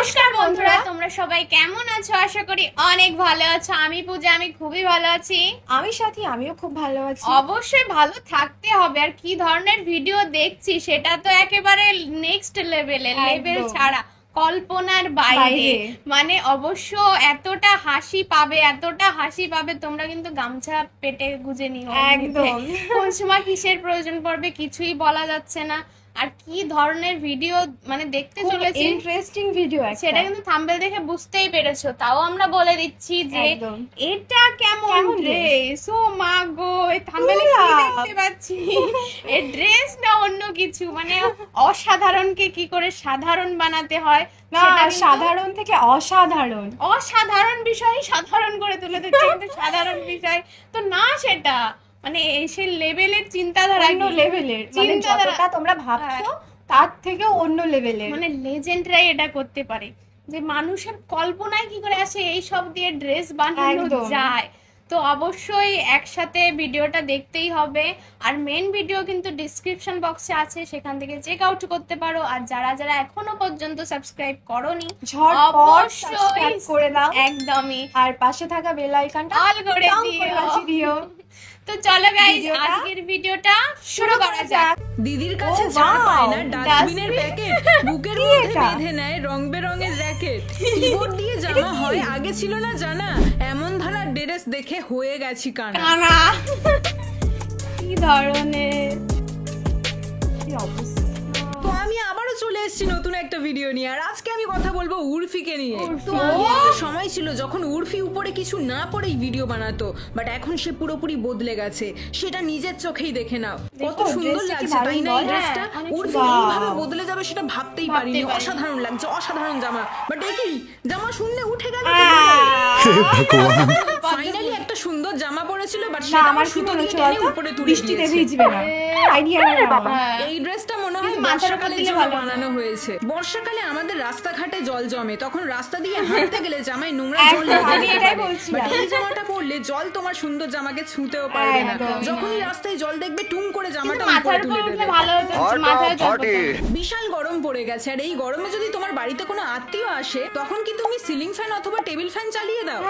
নমস্কার বন্ধুরা, তোমরা সবাই কেমন আছো? আশা করি অনেক ভালো আছো। আমি পূজা, আমি খুবই ভালো আছি। আমি সাথী, আমিও খুব ভালো আছি। অবশ্যই ভালো থাকতে হবে। আর কি ধরনের ভিডিও দেখছি সেটা তো একেবারে নেক্সট লেভেল ছাড়া কল্পনার বাইরে। মানে অবশ্য এতটা হাসি পাবে তোমরা কিন্তু গামছা পেটে গুজে নিও। একদম কোন সময় কিসের প্রয়োজন পড়বে কিছুই বলা যাচ্ছে না। আর কি ধরনের ভিডিও মানে দেখতে চলেছি, ইন্টারেস্টিং ভিডিও, সেটা কিন্তু থাম্বনেল দেখে বুঝতেই পেরেছো। তাও আমরা বলে দিচ্ছি যে এটা কেমন ড্রেস। ও মা গো, এই থাম্বনেলে কি দেখতে পাচ্ছি? এই ড্রেস না অন্য কিছু, মানে অসাধারণকে কি করে সাধারণ বানাতে হয়, না সাধারণ থেকে অসাধারণ বিষয় সাধারণ করে তুলে দিচ্ছে। কিন্তু সাধারণ বিষয় তো না, সেটা মানে সেই লেভেলের চিন্তাধারা, অন্য লেভেলের চিন্তাধারা তোমরা ভাবছো তার থেকে অন্য লেভেলের। মানে লেজেন্ডরাই এটা করতে পারে যে মানুষের কল্পনায় কি করে আসে এই সব দিয়ে ড্রেস বানানো যায়। তো অবশ্যই একসাথে ভিডিওটা দেখতেই হবে। আর মেন ভিডিও কিন্তু ডেসক্রিপশন বক্সে আছে, সেখান থেকে চেক আউট করতে পারো। আর যারা যারা এখনো পর্যন্ত সাবস্ক্রাইব করোনি অবশ্যই করে দাও একদমই। আর পাশে থাকা বেল আইকনটা অল করে দিও। তো চলো গাইস, আজকের ভিডিওটা শুরু করা যাক। দিদির কাছে ছাড় পায় না ডাস্টবিনের প্যাকেট, বুকের মধ্যে বেঁধে নেয় রং বেরঙের র‍্যাকেট। কিবোর্ড দিয়ে জামা হয় আগে ছিল না জানা, এমন ধারার ড্রেস দেখে হয়ে গেছি কানা। কি ধরনের কি অবস্থা। তো আমি আবারও চলে এসেছি নতুন একটা ভিডিও নিয়ে। আর আজকে আমি কথা বলবো উর্ফিকে নিয়ে। তো একটা সময় ছিল যখন উর্ফি উপরে কিছু না পড়েই ভিডিও বানাতো, বাট এখন সে পুরোপুরি বদলে গেছে। সেটা নিজের চোখেই দেখে নাও, কত সুন্দর লাগছে তাই না এই ড্রেসটা। উর্ফি এইভাবে বদলে যাবে সেটা ভাবতেই পারিনি। অসাধারণ লাগছে, অসাধারণ জামা। বাট একই জামা শুনলে উঠে গেল। ফাইনালি একটা সুন্দর জামা পরেছিল, বাট সেটা আমার সুতো দিয়ে টেনে উপরে তুলে বৃষ্টিতে ভিজবে না। আইডিয়া না। এই ড্রেসটা মনে হয় বর্ষাকালের জন্য বানানো হয়েছে। বর্ষাকালে আমাদের রাস্তাঘাটে জল জমে, তখন রাস্তা দিয়ে হাঁটতে গেলে জামায় নোংরা জল লাগে। বাট এই জামাটা পরলে জল তোমার সুন্দর জামাকে ছুঁতেও পারবে না। যখনই রাস্তায় জল দেখবে টুং করে জামাটা উপরে তুলে দেবে। বিশাল গরম পড়ে গেছে, আর এই গরমে যদি তোমার বাড়িতে কোনো আত্মীয় আসে তখন কি তুমি সিলিং ফ্যান অথবা টেবিল ফ্যান চালিয়ে দাও?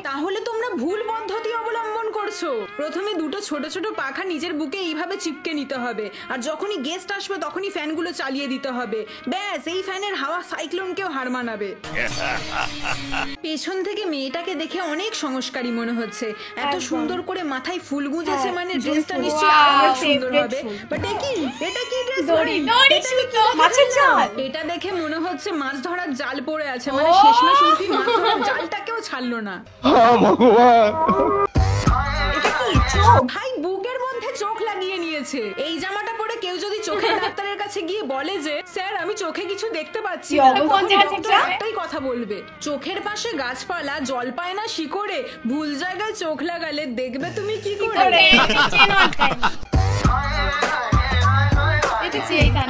তাহলে তোমরা ভুল পদ্ধতি অবলম্বন করছো। প্রথমে দুটো ছোট ছোট পাখা নিজের বুকে এইভাবে চিপকে নিতে হবে, আর যখনই গেস্ট আসবে তখনই ফ্যানগুলো চালিয়ে দিতে হবে। ব্যাস, এই ফ্যানের হাওয়া সাইক্লোনকেও হার মানাবে। পেছন থেকে মেয়েটাকে দেখে অনেক সংস্কারী মনে হচ্ছে। এত সুন্দর করে মাথায় ফুল গুঁজেছে, মানে ড্রেসটা নিশ্চয়ই আরো সুন্দর হবে। বাট এটা কি ড্রেস? মাছের জাল। এটা দেখে মনে হচ্ছে মাছ ধরার জাল পড়ে আছে, মানে শেষমেশ উর্ফি মাছ ধরার জালটাকেও ছাড়লো না। ভাই বুকের মধ্যে চোখ লাগিয়ে নিয়েছে। এই জামাটা পরে কেউ যদি চোখের ডাক্তারের কাছে গিয়ে বলে যে স্যার আমি চোখে কিছু দেখতে পাচ্ছি না, একটাই কথা বলবে, চোখের পাশে গাছপালা জল পায় না শিকড়ে, ভুল জায়গায় চোখ লাগালে দেখবে তুমি কি করে।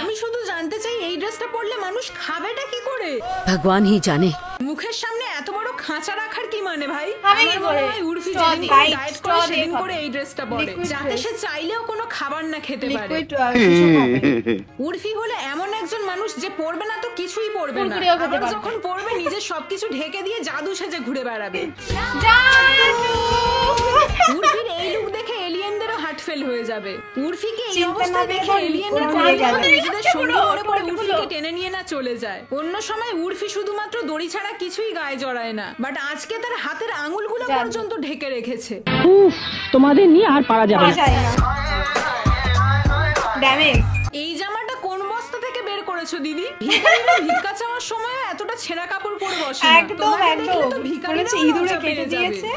আমি শুধু জানতে চাই এই ড্রেসটা পরলে মানুষ খাবেটা কি করে? ভগবান হি জানে। মুখের সামনে এত বড় খাঁচা রাখার কি মানে ভাই? উর্ফি ডায়েট করে সেদিন করে এই ড্রেসটা পরে, যাতে সে চাইলেও কোনো খাবার না খেতে পারে। উর্ফি হলে এমন একজন মানুষ যে পরবে না তো কিছুই পরবে না, আবার যখন পরবে নিজের সবকিছু ঢেকে দিয়ে জাদু সেজে ঘুরে বেড়াবে। উর্ফির এই লুক দেখে এলিয়েনদেরও হার্ট ফেল হয়ে যাবে। উর্ফিকে এই অবস্থায় দেখে এলিয়েনরা নিজেদের সঙ্গে মনে করে উর্ফিকে টেনে নিয়ে না চলে যায়। অন্য সময় উর্ফি শুধুমাত্র দড়ি ছাড়া কিছুই গায়ে জড়ায় না, বাট আজকে তার হাতের আঙুলগুলো পর্যন্ত ঢেকে রেখেছে। তোমাদের নিয়ে আর পারা যাবে না। এই জামাটা কোন বস্তা থেকে বের করেছো দিদি? ভিক্ষা চাওয়ার সময় এতটা ছেঁড়া কাপড় পরে বসে না। একদম ইঁদুরে কেটে দিয়েছে।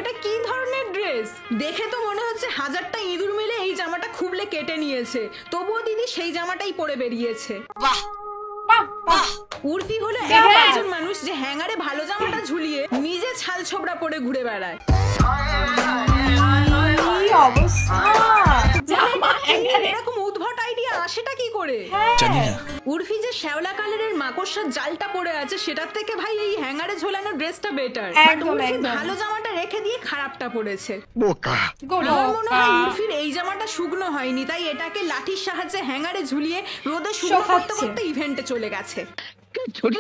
এটা কি ধরনের ড্রেস? দেখে তো মনে হচ্ছে 1000টা ইঁদুর মিলে এই জামাটা খুবলে কেটে নিয়েছে, তবুও দিদি সেই জামাটাই পরে বেরিয়েছে। উর্ফি হলো একজন মানুষ যে হ্যাঙ্গারে ভালো জামাটা ঝুলিয়ে নিজে ছাল ছোবড়া পরে ঘুরে বেড়ায়। এরকম উদ্ভট আইডিয়া সেটা কি করে? উর্ফি যে শ্যাওলা কালারের মাকড়সার জালটা পরে আছে সেটার থেকে ভাই এই হ্যাঙ্গারে ঝোলানো ড্রেসটা বেটার। বাট একদম, উর্ফি একদম। ভালো জামাটা রেখে দিয়ে খারাপটা পরেছে। Good. আমার মনে হয় উর্ফির এই জামাটা শুকনো হয়নি, তাই এটাকে লাঠির সাহায্যে হ্যাঙ্গারে ঝুলিয়ে রোদে শুকনো করতে শোকাচ্ছে। করতে ইভেন্টে চলে গেছে। ছোট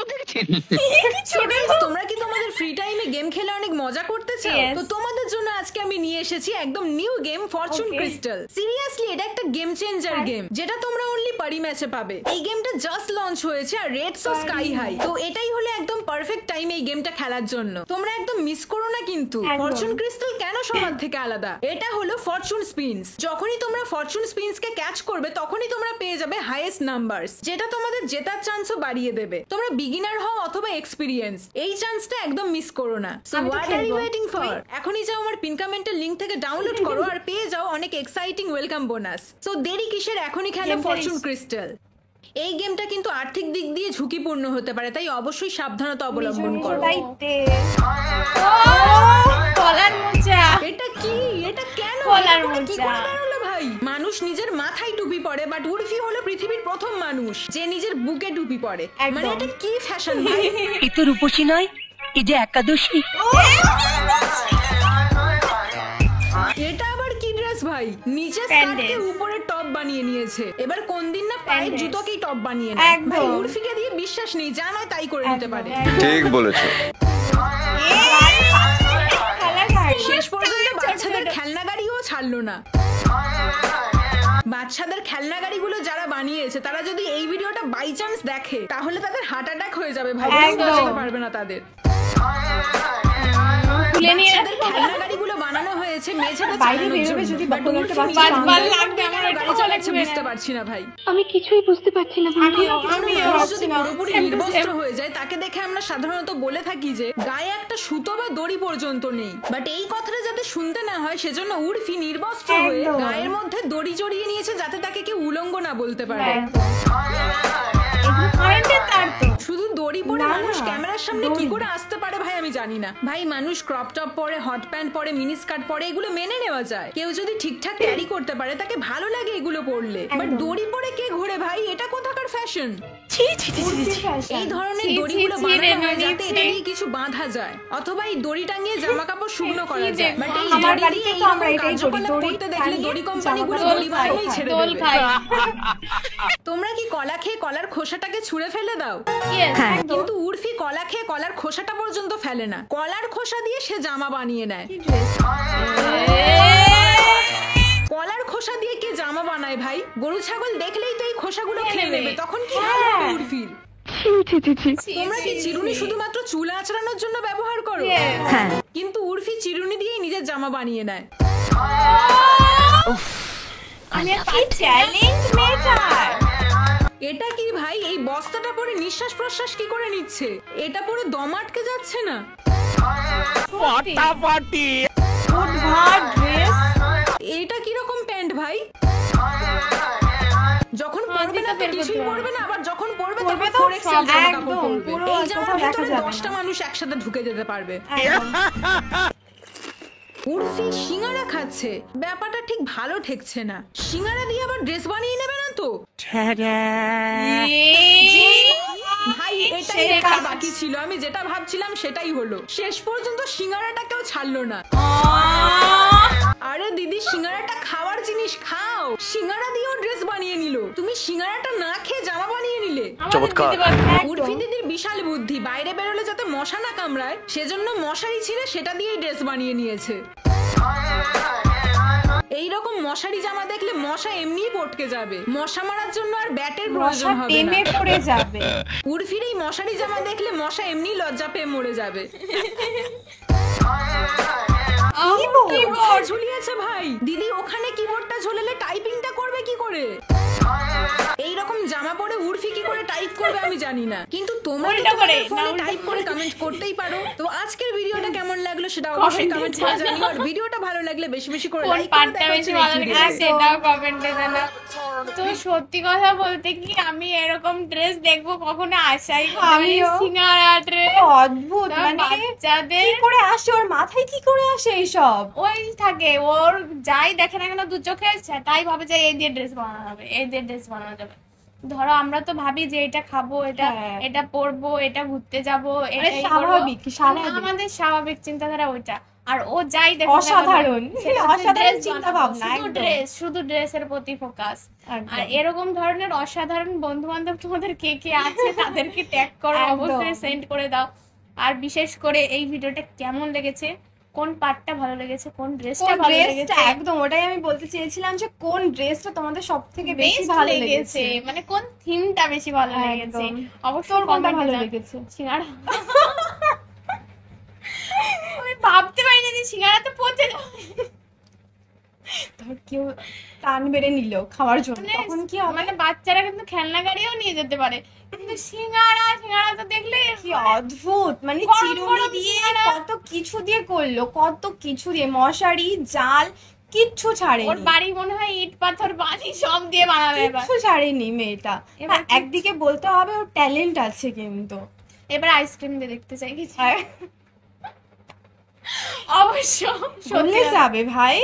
তোমরা কি তোমাদের ফ্রি টাইমে গেম খেলে অনেক মজা করতে চাও? Yes. তো তোমাদের জন্য আজকে আমি নিয়ে এসেছি একদম new game Fortune Okay. Crystal. Seriously এটা একটা গেম চেঞ্জার গেম, যেটা তোমরা অনলি পারি ম্যাচে পাবে। এই গেমটা জাস্ট লঞ্চ হয়েছে আর রেটস স্কাই হাই, তো এটাই হলো একদম পারফেক্ট টাইম এই গেমটা খেলার জন্য। তোমরা একদম মিস করো না কিন্তু। একদম। ফরচুন ক্রিস্টাল কেন সবার থেকে আলাদা? এটা হলো ফরচুন স্পিনস। যখনই তোমরা ফরচুন স্পিনস কে ক্যাচ করবে তখনই তোমরা পেয়ে যাবে হাইয়েস্ট নাম্বারস, যেটা তোমাদের জেতার চান্সও বাড়িয়ে দেবে। তোমরা বিগিনার হও অথবা এক্সপেরিয়েন্স, এই চান্সটা একদম মিস করো না। সো আমি তো হোয়াট আর ইউ খেলবো। Waiting for? এখনই যাও আমার পিন কমেন্টের লিংক থেকে ডাউনলোড করো আর পেয়ে যাও অনেক এক্সাইটিং ওয়েলকাম বোনাস। সো দেরি কিসের, এখনই খেলো গেমটা ফরচুন ক্রিস্টাল। এই গেমটা কিন্তু আর্থিক দিক দিয়ে ঝুঁকিপূর্ণ হতে পারে, তাই অবশ্যই সাবধানতা অবলম্বন করো। কলার মোজা। এটা কি? এটা কেন? কলার এটা কি মোজা। করে বেরোলো ভাই? মানুষ নিজের মাথায় টুপি পরে, বাট উর্ফি হলো পৃথিবীর প্রথম মানুষ যে নিজের বুকে টুপি পরে। একদম। মানে এটা কি ফ্যাশন ভাই? এ তো রূপসী নয়, এ যে একাদশী। এটা আবার কি ড্রেস ভাই? নিচে Pendants. স্কার্টকে উপরে টপ বানিয়ে নিয়েছে। এবার কোন দিন না পায়ের Pendants. জুতোকেই টপ বানিয়ে নেয়। একদম। ভাই উর্ফিকে দিয়ে বিশ্বাস নেই, যা নয় তাই করে নিতে পারে। ঠিক বলেছো। শেষ পর্যন্ত বাচ্চাদের খেলনা গাড়িও ছাড়লো না। বাচ্চাদের খেলনা গাড়িগুলো যারা বানিয়েছে তারা যদি এই ভিডিওটা বাই চান্স দেখে তাহলে তাদের হার্ট অ্যাটাক হয়ে যাবে ভাই, একদম। বাঁচাতে পারবে না তাদের। তুলে নিয়ে বাচ্চাদের খেলনা গাড়িগুলো বানানো হয়েছে মেঝেতে বাইরে চালানোর বেরোবে জন্য। যদি But বাচ্চাদের উর্ফি বাচ্চা নিজের বাল হাতে লাগবে আমার, গাড়ি এটা চালাচ্ছে লাগবে বুঝতে না। পারছি না ভাই। আমি মানুষ যদি না। পুরোপুরি Same to নির্বস্ত্র same. হয়ে যায় তাকে দেখে আমরা সাধারণত বলে থাকি যে গায়ে একটা সুতো বা দড়ি পর্যন্ত নেই। বাট এই কথাটা যাতে শুনতে না হয় সেজন্য উর্ফি নির্বস্ত্র হয়ে একদম। গায়ের মধ্যে দড়ি জড়িয়ে নিয়েছে যাতে তাকে কেউ উলঙ্গ না বলতে পারে। কারেন্টের তার তো। শুধু দড়ি পরে না, মানুষ না, ক্যামেরার সামনে কি দড়ি। করে আসতে পারে ভাই আমি জানি না। ভাই মানুষ ক্রপ টপ পরে, হট প্যান্ট পরে, মিনি স্কার্ট পরে, এগুলো মেনে নেওয়া যায়। কেউ যদি ঠিকঠাক ক্যারি করতে পারে তাকে ভালো লাগে এগুলো পরলে। বাট একদম। দড়ি পরে কে ঘোরে ভাই? এটা কোথাকার ফ্যাশন? এই ধরনের ছি, দড়িগুলো ছি, ছি বানানো রে, হয় যাতে ছি। এটা দিয়ে কিছু বাঁধা যায় অথবা এই দড়ি টাঙিয়ে জামা কাপড় শুকনো করা যায়। দেখো, বাট এই আমার দড়ি বাড়িতে দিয়ে তো আমরা এইরকম এটাই করি, কার্যকলাপ দড়ি করতে দেখলে টাঙিয়ে দড়ি জামা কোম্পানিগুলো কাপড় দড়ি ভাই, বানানোই ছেড়ে দোল দেবে। ভাই। তোমরা কি কলা খেয়ে কলার খোসাটাকে ছুঁড়ে ফেলে দাও? Yes. কিন্তু উর্ফি কলা খেয়ে কলার খোসাটা পর্যন্ত ফেলে না, কলার খোসা দিয়ে সে জামা বানিয়ে নেয়। কলার খোসা দিয়ে কে জামা বানায় ভাই? গরু ছাগল দেখলেই তো এই খোসাগুলো খেয়ে নেবে, তখন কি হবে উর্ফির? তোমরা কি চিরুনি শুধুমাত্র চুল আঁচড়ানোর জন্য ব্যবহার করো? হ্যাঁ, কিন্তু উর্ফি চিরুনি দিয়েই নিজের জামা বানিয়ে নেয়। আমি কি চ্যালেঞ্জ মেটার। এটা কি ভাই? এই বস্তাটা পরে নিঃশ্বাস প্রশ্বাস কি করে নিচ্ছে? এটা পরে দম আটকে যাচ্ছে না? এটা কিরকম প্যান্ট ভাই? যখন পরবে না তো বের করতে কিছুই হবে। পরবে না, আবার যখন পরবে পরবে তখন তো 4XL সব জামা কাপড় একদম, পরবে। পুরো এই আর জামার কোথাও দেখা ভিতরে যাবে 10টা না। মানুষ একসাথে ঢুকে যেতে পারবে। একদম। উর্ফি সিঙ্গারা খাচ্ছে, ব্যাপারটা ঠিক ভালো ঠেকছে না। সিঙ্গারা দিয়ে আবার ড্রেস বানিয়ে নেবে না তো? ভাই এটাই দেখার বাকি ছিল, আমি যেটা ভাবছিলাম সেটাই হলো। শেষ পর্যন্ত সিঙ্গারাটাকেও ছাড়লো না। আরে দিদি, সিঙ্গারাটা খাওয়ার জিনিস, খাও। সিঙ্গারা দিয়েও ড্রেস বানিয়ে নিল, তুমি সিঙ্গারাটা না খেয়ে জামা বানিয়ে নিলে। চমৎকার। উর্ফি দিদির বিশাল বুদ্ধি, বাইরে বেরোলে যাতে মশা না কামড়ায় সেজন্য মশারি ছিল সেটা দিয়েই ড্রেস বানিয়ে নিয়েছে। এইরকম মশারি জামা দেখলে মশা এমনিই পটকে যাবে, মশা মারার জন্য আর ব্যাটের মশা প্রয়োজন হবে না। টেমে পড়ে যাবে। উর্ফির এই মশারি জামা দেখলে মশা এমনি লজ্জা পেয়ে মরে যাবে। কিবোর্ড ঝুলিয়েছে ভাই। দিদি ওখানে কিবোর্ডটা ঝুলালে টাইপিংটা করবে কি করে? এইরকম জামা পরে উর্ফি কি করে টাইপ করবে আমি জানি না, কিন্তু তোমরা উল্টো করে, ফোনে না, উল্টো টাইপ করে কমেন্ট করতেই পারো। তো আজকের ভিডিওটা কেমন লাগলো সেটা অবশ্যই Comment-এ কমেন্ট করে জানাও। জানিও, আর ভিডিওটা ভালো লাগলে বেশি বেশি করে কোন লাইক করে পার্টটা দেখা বেশি হচ্ছে ভালো next লেগেছে video-তে। সেটাও কমেন্টে জানাও। তো সত্যি কথা বলতে কি আমি এরকম ড্রেস দেখবো কখনো আশাই করিনি। আমিও। সিঙ্গারা ড্রেস অদ্ভুত, মানে বাচ্চাদের কি করে আসে ওর মাথায়, কি করে আসে এইসব? ওই থাকে ওর যাই দেখে না কেন দু চোখে তাই ভাবে যে এই দিয়ে ড্রেস বানানো হবে, এই দিয়ে ড্রেস বানানো যাবে। ধরো আমরা তো ভাবি যে এটা খাবো, এটা হ্যাঁ। এটা পরবো, এটা ঘুরতে যাবো, মানে এটাই স্বাভাবিক, করবো। স্বাভাবিক। মানে আমাদের স্বাভাবিক চিন্তাধারা ওইটা। আর ও যাই দেখে না কেন, অসাধারণ, সেটা হচ্ছে অসাধারণ dress চিন্তা বানাবো। ভাবনা, শুধু একদম। ড্রেস, শুধু ড্রেসের প্রতি ফোকাস। একদম। আর এরকম ধরনের অসাধারণ বন্ধু বান্ধব তোমাদের কে কে আছে তাদেরকে ট্যাগ করো, একদম। অবশ্যই সেন্ড করে দাও। আর বিশেষ করে এই ভিডিওটা কেমন লেগেছে, কোন পার্টটা ভালো লেগেছে, কোন ড্রেসটা কোন ভালো ড্রেসটা, লেগেছে, একদম ওটাই আমি বলতে চেয়েছিলাম যে কোন ড্রেসটা তোমাদের সব থেকে বেশি বেস্ট ভালো লেগেছে, লেগেছে। মানে কোন থিমটা বেশি ভালো লেগেছে একদম। অবশ্যই তোর কোনটা কমেন্টে ভালো জানাও। লেগেছে? সিঙ্গারা আমি ভাবতে পারিনি যে সিঙ্গারা তো পচে যাবে। ধর কেউ টান বেড়ে নিল খাওয়ার জন্য, তখন কি হবে? মানে বাচ্চারা কিন্তু খেলনা গাড়িও নিয়ে যেতে পারে, কিন্তু সিঙ্গারা তো দেখলে কি অদ্ভুত, মানে গরম চিরুনি গরম দিয়ে সিঙ্গারা। কত কিছু দিয়ে করলো, কত কিছু দিয়ে, মশারি, জাল, কিচ্ছু ওর ছাড়েনি, বাড়ি মনে হয় ইট পাথর বালি সব দিয়ে বানাবে এবার। কিচ্ছু ছাড়েনি মেয়েটা। এবার হ্যাঁ, একদিকে বলতে হবে ওর ট্যালেন্ট আছে কিন্তু। এবার আইসক্রিম দিয়ে দেখতে চাই কিছু। আর অবশ্য গলে যাবে ভাই,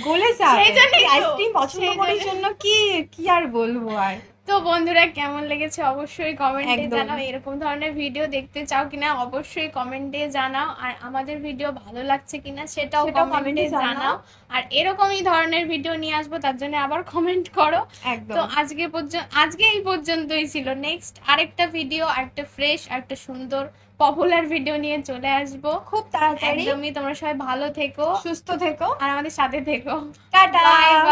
গলে যাবে। সেই জন্যই তো, আইসক্রিম পছন্দ সেই করার জন্য। জন্য কি কি আর বলবো আর। তো বন্ধুরা কেমন লেগেছে অবশ্যই কমেন্টে একদম। জানাও। এরকম ধরনের ভিডিও দেখতে চাও কিনা অবশ্যই কমেন্টে জানাও। আর আমাদের ভিডিও ভালো লাগছে কিনা সেটাও সেটাও কমেন্টে comment-এ জানাও। জানাও। আর এরকমই ধরনের ভিডিও নিয়ে আসবো, তার জন্য আবার কমেন্ট করো। একদম। তো আজকে এই পর্যন্তই ছিল। নেক্সট আরেকটা ভিডিও, আরেকটা ফ্রেশ, আরেকটা সুন্দর পপুলার ভিডিও নিয়ে চলে আসবো খুব তাড়াতাড়ি। একদমই। তোমরা সবাই ভালো থেকো সুস্থ থেকো। আর আমাদের সাথে থেকো। টাটা। Bye bye.